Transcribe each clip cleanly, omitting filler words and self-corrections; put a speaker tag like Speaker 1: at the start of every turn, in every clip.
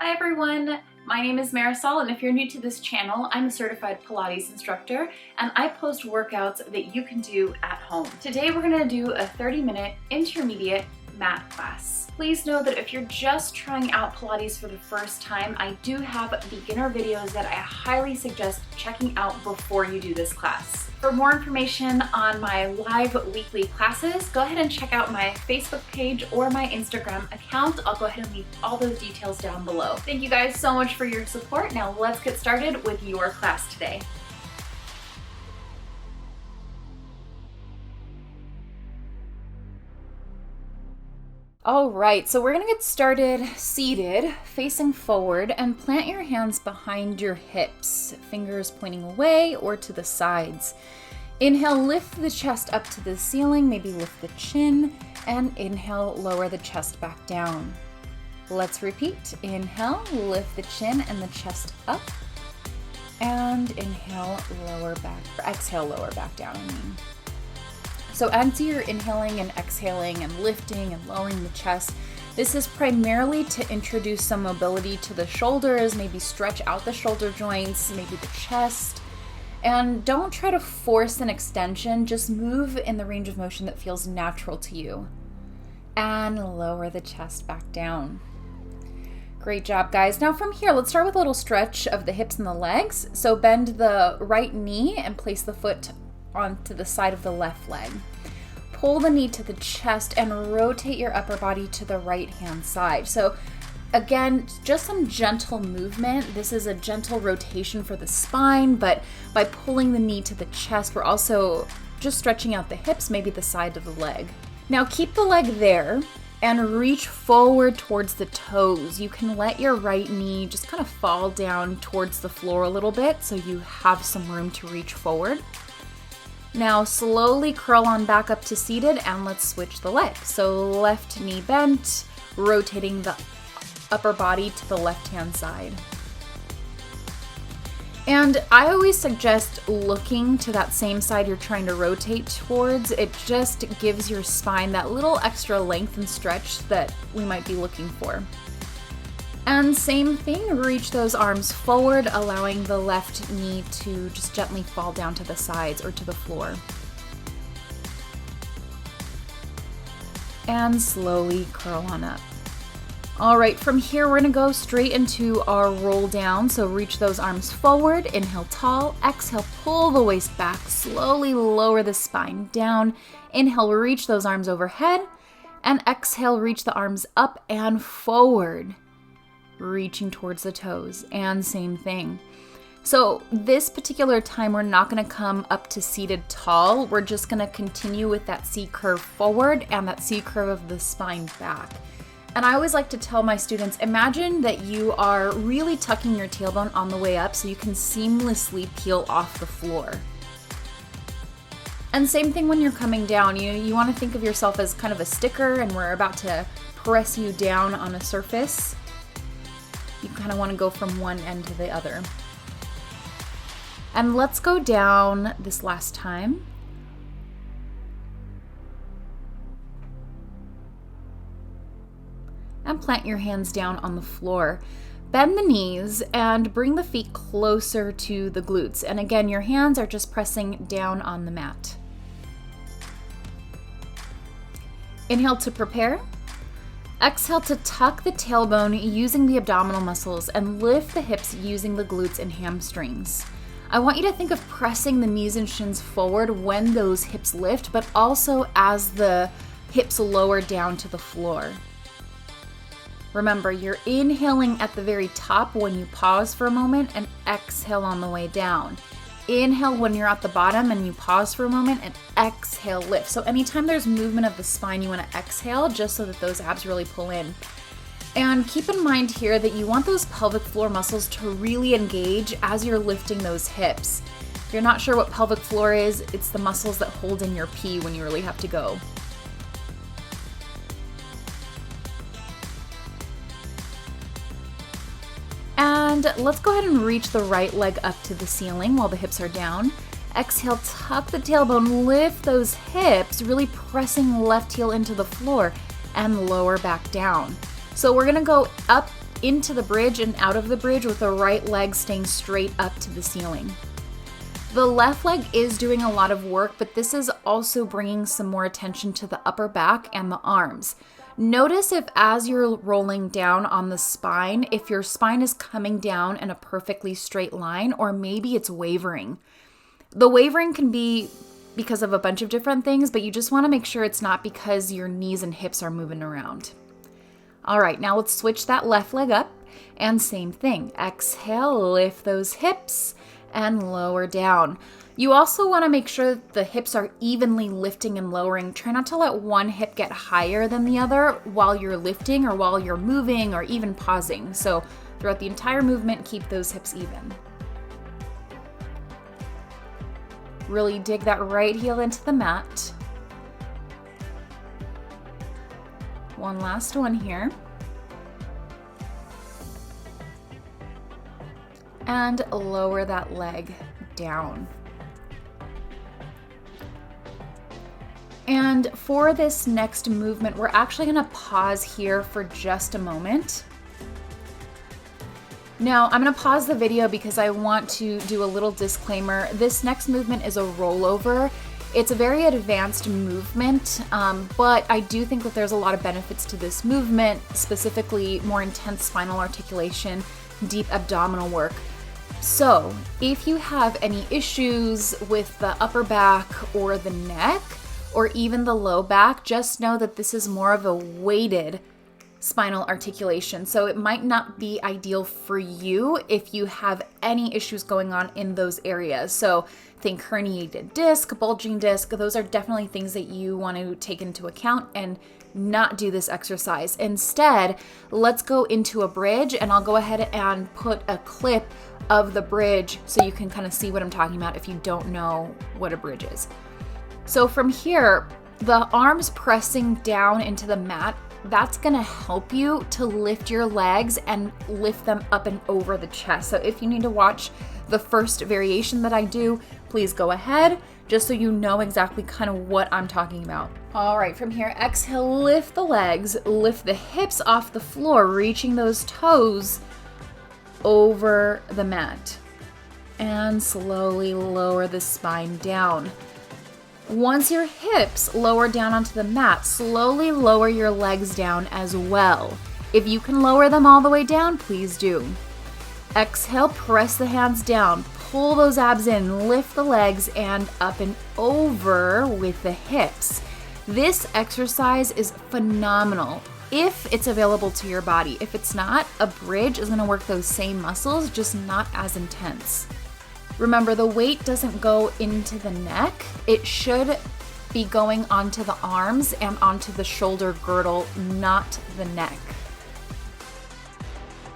Speaker 1: Hi everyone, my name is Marisol, and if you're new to this channel, I'm a certified Pilates instructor and I post workouts that you can do at home. Today we're going to do a 30-minute intermediate mat class. Please know that if you're just trying out Pilates for the first time, I do have beginner videos that I highly suggest checking out before you do this class. For more information on my live weekly classes, go ahead and check out my Facebook page or my Instagram account. I'll go ahead and leave all those details down below. Thank you guys so much for your support. Now let's get started with your class today. All right, so we're gonna get started seated, facing forward, and plant your hands behind your hips, fingers pointing away or to the sides. Inhale, lift the chest up to the ceiling, maybe lift the chin, and inhale, lower the chest back down. Let's repeat. Inhale, lift the chin and the chest up, and inhale, lower back, or exhale, lower back down, So as you're inhaling and exhaling and lifting and lowering the chest, this is primarily to introduce some mobility to the shoulders, maybe stretch out the shoulder joints, maybe the chest. And don't try to force an extension, just move in the range of motion that feels natural to you. And lower the chest back down. Great job, guys. Now from here, let's start with a little stretch of the hips and the legs. So bend the right knee and place the foot onto the side of the left leg. Pull the knee to the chest and rotate your upper body to the right hand side. So again, just some gentle movement. This is a gentle rotation for the spine, but by pulling the knee to the chest, we're also just stretching out the hips, maybe the side of the leg. Now keep the leg there and reach forward towards the toes. You can let your right knee just kind of fall down towards the floor a little bit so you have some room to reach forward. Now slowly curl on back up to seated and let's switch the leg. So left knee bent, rotating the upper body to the left-hand side. And I always suggest looking to that same side you're trying to rotate towards. It just gives your spine that little extra length and stretch that we might be looking for. And same thing, reach those arms forward, allowing the left knee to just gently fall down to the sides or to the floor. And slowly curl on up. All right, from here, we're gonna go straight into our roll down. So reach those arms forward, inhale tall, exhale, pull the waist back, slowly lower the spine down. Inhale, reach those arms overhead, and exhale, reach the arms up and forward, reaching towards the toes, and same thing. So this particular time, we're not gonna come up to seated tall. We're just gonna continue with that C curve forward and that C curve of the spine back. And I always like to tell my students, imagine that you are really tucking your tailbone on the way up so you can seamlessly peel off the floor. And same thing when you're coming down. You wanna think of yourself as kind of a sticker and we're about to press you down on a surface. You kind of want to go from one end to the other. And let's go down this last time. And plant your hands down on the floor. Bend the knees and bring the feet closer to the glutes. And again, your hands are just pressing down on the mat. Inhale to prepare. Exhale to tuck the tailbone using the abdominal muscles and lift the hips using the glutes and hamstrings. I want you to think of pressing the knees and shins forward when those hips lift, but also as the hips lower down to the floor. Remember, you're inhaling at the very top when you pause for a moment and exhale on the way down. Inhale when you're at the bottom and you pause for a moment and exhale, lift. So anytime there's movement of the spine, you want to exhale just so that those abs really pull in. And keep in mind here that you want those pelvic floor muscles to really engage as you're lifting those hips. If you're not sure what pelvic floor is, it's the muscles that hold in your pee when you really have to go. And let's go ahead and reach the right leg up to the ceiling while the hips are down. Exhale, tuck the tailbone, lift those hips, really pressing left heel into the floor and lower back down. So we're gonna go up into the bridge and out of the bridge with the right leg staying straight up to the ceiling. The left leg is doing a lot of work, but this is also bringing some more attention to the upper back and the arms. Notice if as you're rolling down on the spine, if your spine is coming down in a perfectly straight line, or maybe it's wavering. The wavering can be because of a bunch of different things, but you just want to make sure it's not because your knees and hips are moving around. All right, now let's switch that left leg up, and same thing. Exhale, lift those hips and lower down. You also want to make sure the hips are evenly lifting and lowering. Try not to let one hip get higher than the other while you're lifting or while you're moving or even pausing. So throughout the entire movement, keep those hips even. Really dig that right heel into the mat. One last one here. And lower that leg down. And for this next movement, we're actually going to pause here for just a moment. Now, I'm going to pause the video because I want to do a little disclaimer. This next movement is a rollover. It's a very advanced movement, but I do think that there's a lot of benefits to this movement, specifically more intense spinal articulation, deep abdominal work. So if you have any issues with the upper back or the neck, or even the low back, just know that this is more of a weighted spinal articulation. So it might not be ideal for you if you have any issues going on in those areas. So think herniated disc, bulging disc, those are definitely things that you want to take into account and not do this exercise. Instead, let's go into a bridge, and I'll go ahead and put a clip of the bridge so you can kind of see what I'm talking about if you don't know what a bridge is. So from here, the arms pressing down into the mat, that's gonna help you to lift your legs and lift them up and over the chest. So if you need to watch the first variation that I do, please go ahead, just so you know exactly kind of what I'm talking about. All right, from here, exhale, lift the legs, lift the hips off the floor, reaching those toes over the mat. And slowly lower the spine down. Once your hips lower down onto the mat, slowly lower your legs down as well. If you can lower them all the way down, please do. Exhale, press the hands down, pull those abs in, lift the legs, and up and over with the hips. This exercise is phenomenal if it's available to your body. If it's not, a bridge is going to work those same muscles, just not as intense. Remember, the weight doesn't go into the neck. It should be going onto the arms and onto the shoulder girdle, not the neck.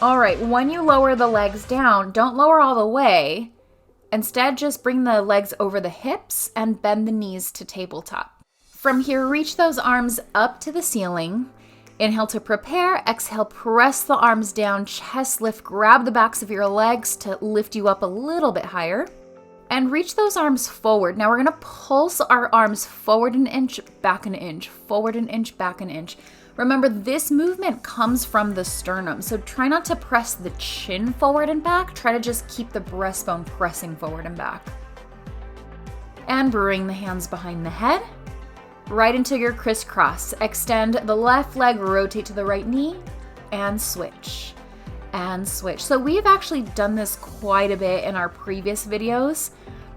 Speaker 1: All right, when you lower the legs down, don't lower all the way. Instead, just bring the legs over the hips and bend the knees to tabletop. From here, reach those arms up to the ceiling. Inhale to prepare, exhale, press the arms down, chest lift, grab the backs of your legs to lift you up a little bit higher, and reach those arms forward. Now we're gonna pulse our arms forward an inch, back an inch, forward an inch, back an inch. Remember, this movement comes from the sternum, so try not to press the chin forward and back, try to just keep the breastbone pressing forward and back. And bring the hands behind the head. Right into your crisscross. Extend the left leg, rotate to the right knee, and switch. And switch. So we've actually done this quite a bit in our previous videos.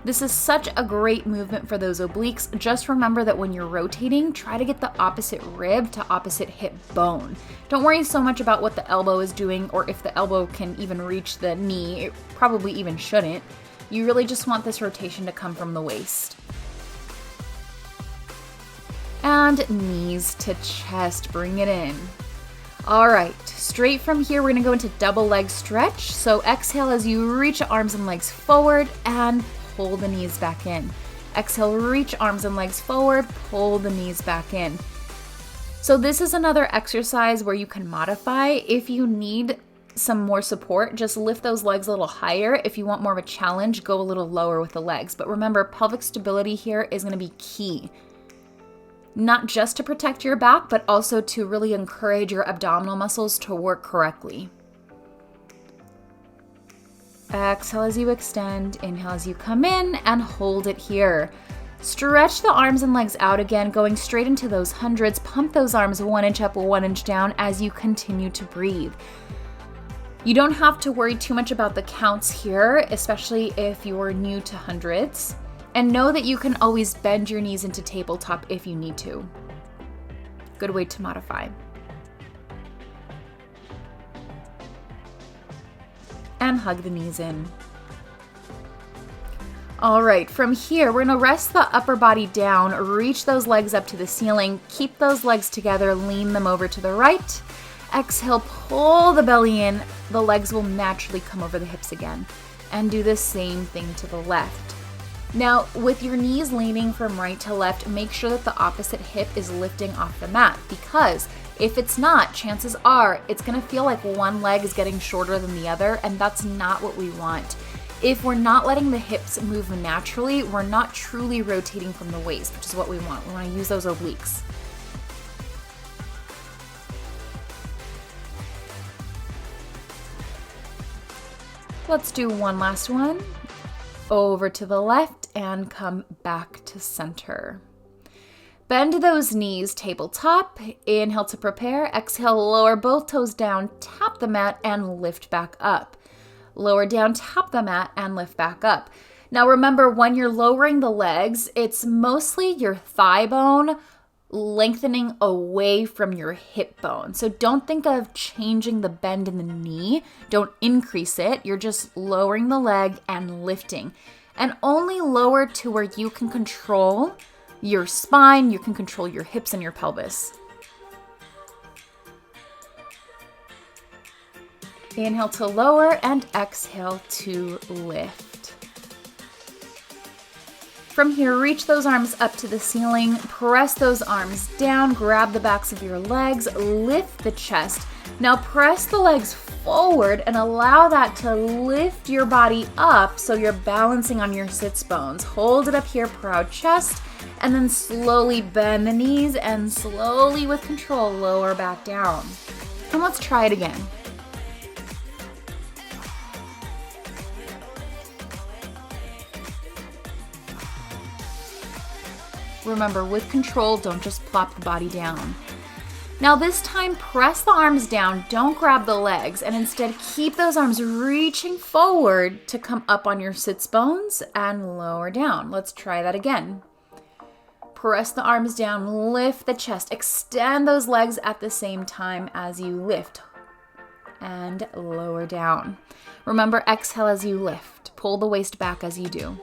Speaker 1: This is such a great movement for those obliques. Just remember that when you're rotating, try to get the opposite rib to opposite hip bone. Don't worry so much about what the elbow is doing or if the elbow can even reach the knee. It probably even shouldn't. You really just want this rotation to come from the waist. And knees to chest, bring it in. All right, straight from here, we're gonna go into double leg stretch. So exhale as you reach arms and legs forward and pull the knees back in. Exhale, reach arms and legs forward, pull the knees back in. So this is another exercise where you can modify. If you need some more support, just lift those legs a little higher. If you want more of a challenge, go a little lower with the legs. But remember, pelvic stability here is gonna be key. Not just to protect your back, but also to really encourage your abdominal muscles to work correctly. Exhale as you extend. Inhale as you come in and hold it here. Stretch the arms and legs out again, going straight into those hundreds. Pump those arms 1 inch up, 1 inch down as you continue to breathe. You don't have to worry too much about the counts here, especially if you're new to hundreds. And know that you can always bend your knees into tabletop if you need to. Good way to modify. And hug the knees in. All right, from here, we're gonna rest the upper body down, reach those legs up to the ceiling, keep those legs together, lean them over to the right. Exhale, pull the belly in. The legs will naturally come over the hips again. And do the same thing to the left. Now, with your knees leaning from right to left, make sure that the opposite hip is lifting off the mat, because if it's not, chances are it's gonna feel like one leg is getting shorter than the other, and that's not what we want. If we're not letting the hips move naturally, we're not truly rotating from the waist, which is what we want. We want to use those obliques. Let's do one last one. Over to the left and come back to center. Bend those knees tabletop. Inhale to prepare. Exhale, lower both toes down, tap the mat, and lift back up. Lower down, tap the mat, and lift back up. Now remember, when you're lowering the legs, it's mostly your thigh bone lengthening away from your hip bone. So don't think of changing the bend in the knee. Don't increase it. You're just lowering the leg and lifting. And only lower to where you can control your spine, you can control your hips and your pelvis. Inhale to lower and exhale to lift. From here, reach those arms up to the ceiling, press those arms down, grab the backs of your legs, lift the chest. Now press the legs forward and allow that to lift your body up so you're balancing on your sits bones. Hold it up here, proud chest, and then slowly bend the knees and slowly with control lower back down. And let's try it again. Remember, with control, don't just plop the body down. Now this time, press the arms down, don't grab the legs, and instead keep those arms reaching forward to come up on your sits bones and lower down. Let's try that again. Press the arms down, lift the chest, extend those legs at the same time as you lift, and lower down. Remember, exhale as you lift. Pull the waist back as you do.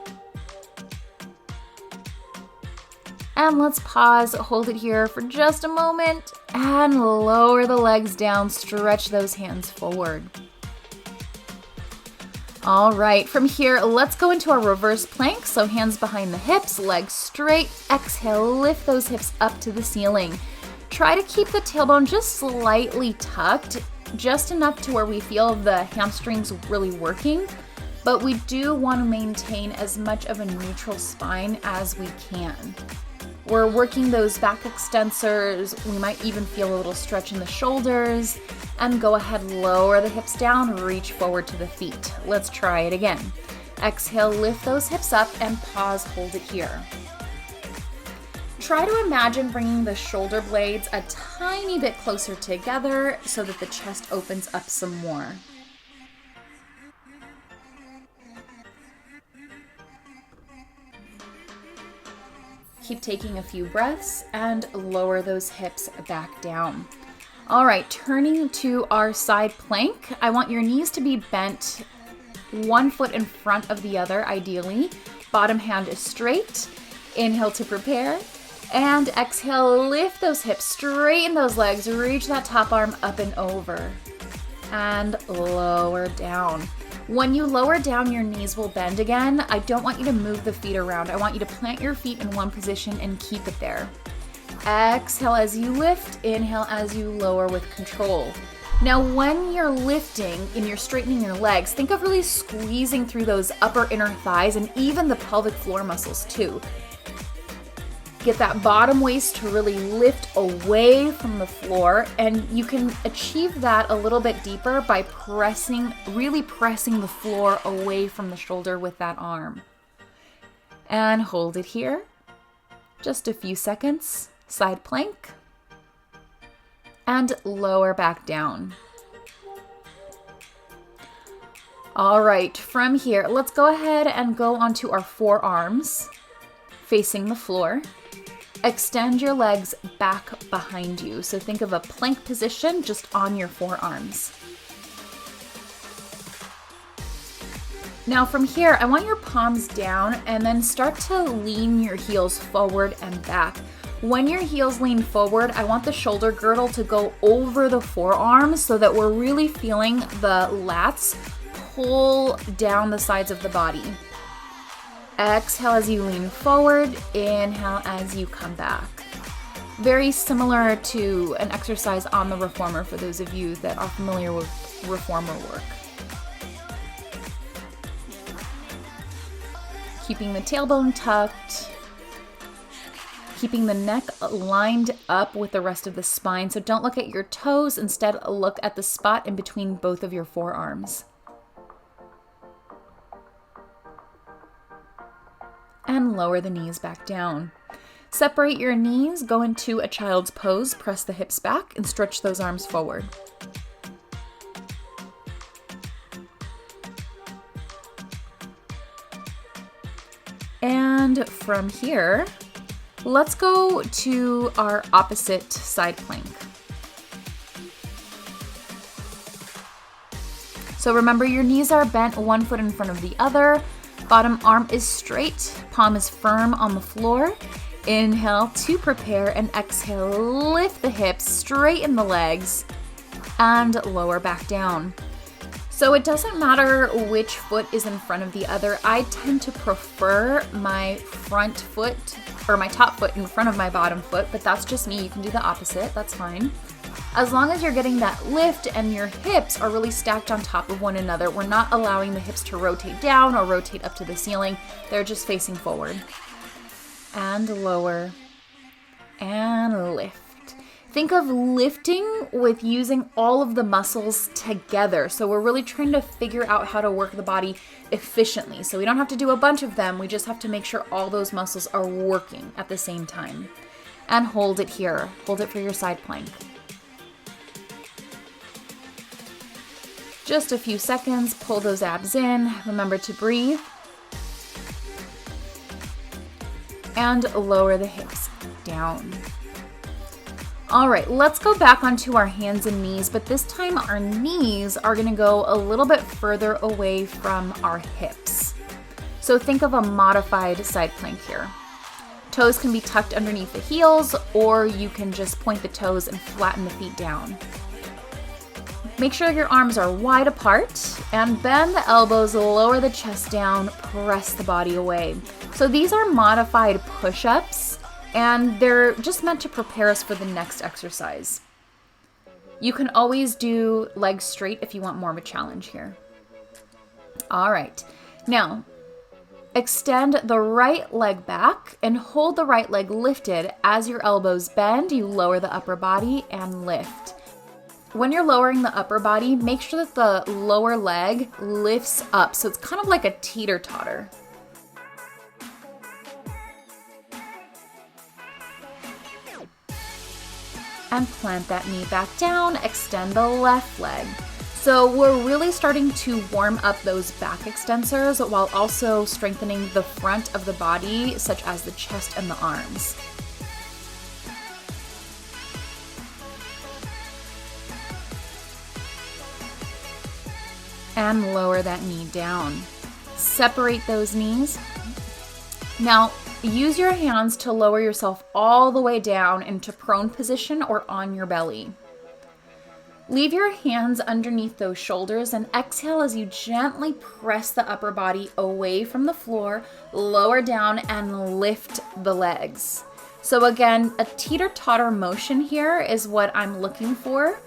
Speaker 1: And let's pause, hold it here for just a moment, and lower the legs down, stretch those hands forward. All right, from here, let's go into our reverse plank. So hands behind the hips, legs straight. Exhale, lift those hips up to the ceiling. Try to keep the tailbone just slightly tucked, just enough to where we feel the hamstrings really working, but we do want to maintain as much of a neutral spine as we can. We're working those back extensors. We might even feel a little stretch in the shoulders. And go ahead, lower the hips down, reach forward to the feet. Let's try it again. Exhale, lift those hips up and pause, hold it here. Try to imagine bringing the shoulder blades a tiny bit closer together so that the chest opens up some more. Keep taking a few breaths and lower those hips back down. All right, turning to our side plank, I want your knees to be bent 1 foot in front of the other, ideally. Bottom hand is straight. Inhale to prepare. And exhale, lift those hips, straighten those legs, reach that top arm up and over. And lower down. When you lower down, your knees will bend again. I don't want you to move the feet around. I want you to plant your feet in one position and keep it there. Exhale as you lift, inhale as you lower with control. Now when you're lifting and you're straightening your legs, think of really squeezing through those upper inner thighs and even the pelvic floor muscles too. Get that bottom waist to really lift away from the floor, and you can achieve that a little bit deeper by really pressing the floor away from the shoulder with that arm. And hold it here. Just a few seconds. Side plank. And lower back down. All right, from here, let's go ahead and go onto our forearms, facing the floor. Extend your legs back behind you. So think of a plank position just on your forearms. Now from here, I want your palms down and then start to lean your heels forward and back. When your heels lean forward, I want the shoulder girdle to go over the forearms so that we're really feeling the lats pull down the sides of the body. Exhale as you lean forward, inhale as you come back. Very similar to an exercise on the reformer for those of you that are familiar with reformer work. Keeping the tailbone tucked, keeping the neck lined up with the rest of the spine. So don't look at your toes, instead look at the spot in between both of your forearms. And lower the knees back down. Separate your knees, go into a child's pose, press the hips back and stretch those arms forward. And from here, let's go to our opposite side plank. So remember, your knees are bent, one foot in front of the other. Bottom arm is straight, palm is firm on the floor. Inhale to prepare and exhale, lift the hips, straighten the legs, and lower back down. So it doesn't matter which foot is in front of the other. I tend to prefer my front foot or my top foot in front of my bottom foot, but that's just me. You can do the opposite, that's fine. As long as you're getting that lift and your hips are really stacked on top of one another, we're not allowing the hips to rotate down or rotate up to the ceiling. They're just facing forward. And lower. And lift. Think of lifting with using all of the muscles together. So we're really trying to figure out how to work the body efficiently. So we don't have to do a bunch of them. We just have to make sure all those muscles are working at the same time. And hold it here. Hold it for your side plank. Just a few seconds, pull those abs in, remember to breathe. And lower the hips down. All right, let's go back onto our hands and knees, but this time our knees are gonna go a little bit further away from our hips. So think of a modified side plank here. Toes can be tucked underneath the heels, or you can just point the toes and flatten the feet down. Make sure your arms are wide apart and bend the elbows, lower the chest down, press the body away. So these are modified push-ups and they're just meant to prepare us for the next exercise. You can always do legs straight if you want more of a challenge here. All right, now extend the right leg back and hold the right leg lifted. As your elbows bend, you lower the upper body and lift. When you're lowering the upper body, make sure that the lower leg lifts up. So it's kind of like a teeter-totter. And plant that knee back down, extend the left leg. So we're really starting to warm up those back extensors while also strengthening the front of the body, such as the chest and the arms. And lower that knee down. Separate those knees. Now, use your hands to lower yourself all the way down into prone position or on your belly. Leave your hands underneath those shoulders and exhale as you gently press the upper body away from the floor, lower down and lift the legs. So again, a teeter-totter motion here is what I'm looking for.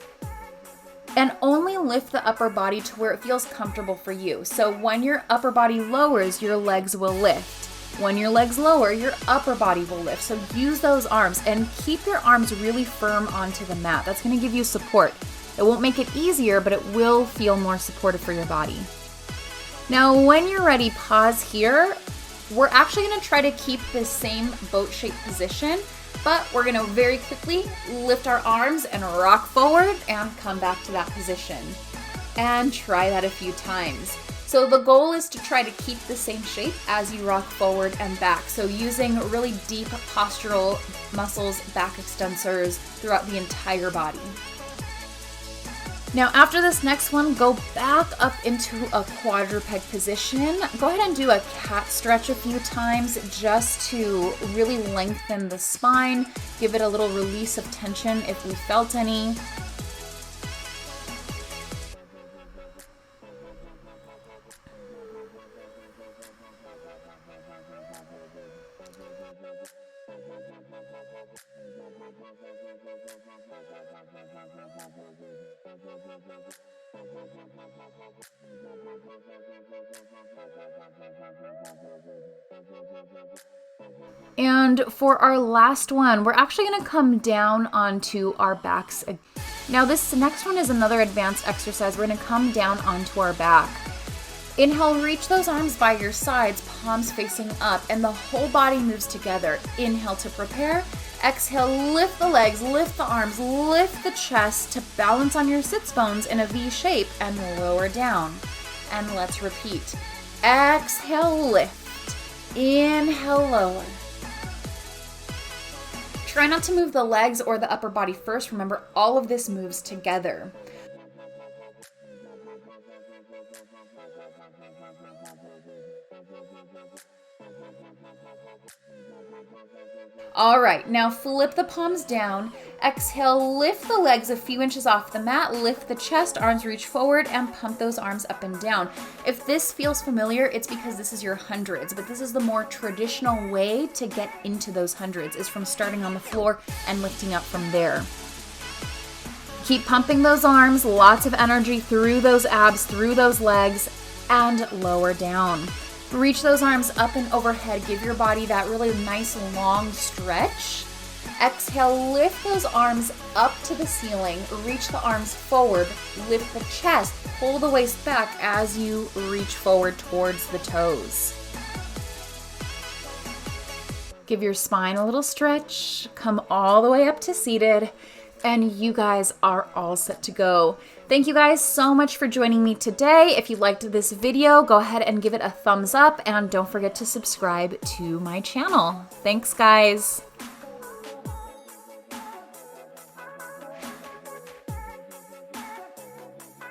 Speaker 1: And only lift the upper body to where it feels comfortable for you. So when your upper body lowers, your legs will lift. When your legs lower, your upper body will lift. So use those arms and keep your arms really firm onto the mat. That's going to give you support. It won't make it easier, but it will feel more supportive for your body. Now, when you're ready, pause here. We're actually going to try to keep this same boat-shaped position, but we're going to very quickly lift our arms and rock forward and come back to that position. And try that a few times. So the goal is to try to keep the same shape as you rock forward and back. So using really deep postural muscles, back extensors throughout the entire body. Now after this next one, go back up into a quadruped position. Go ahead and do a cat stretch a few times just to really lengthen the spine, give it a little release of tension if we felt any. And for our last one, we're actually going to come down onto our backs. Now this next one is another advanced exercise. We're going to come down onto our back. Inhale, reach those arms by your sides, palms facing up, and the whole body moves together. Inhale to prepare. Exhale, lift the legs, lift the arms, lift the chest to balance on your sits bones in a V shape and lower down. And let's repeat. Exhale, lift. Inhale, lower. Try not to move the legs or the upper body first. Remember, all of this moves together. All right, now flip the palms down. Exhale, lift the legs a few inches off the mat, lift the chest, arms reach forward, and pump those arms up and down. If this feels familiar, it's because this is your hundreds, but this is the more traditional way to get into those hundreds, is from starting on the floor and lifting up from there. Keep pumping those arms, lots of energy through those abs, through those legs, and lower down. Reach those arms up and overhead. Give your body that really nice long stretch. Exhale, lift those arms up to the ceiling. Reach the arms forward. Lift the chest. Pull the waist back as you reach forward towards the toes. Give your spine a little stretch. Come all the way up to seated. And you guys are all set to go. Thank you guys so much for joining me today. If you liked this video, go ahead and give it a thumbs up and don't forget to subscribe to my channel. Thanks, guys.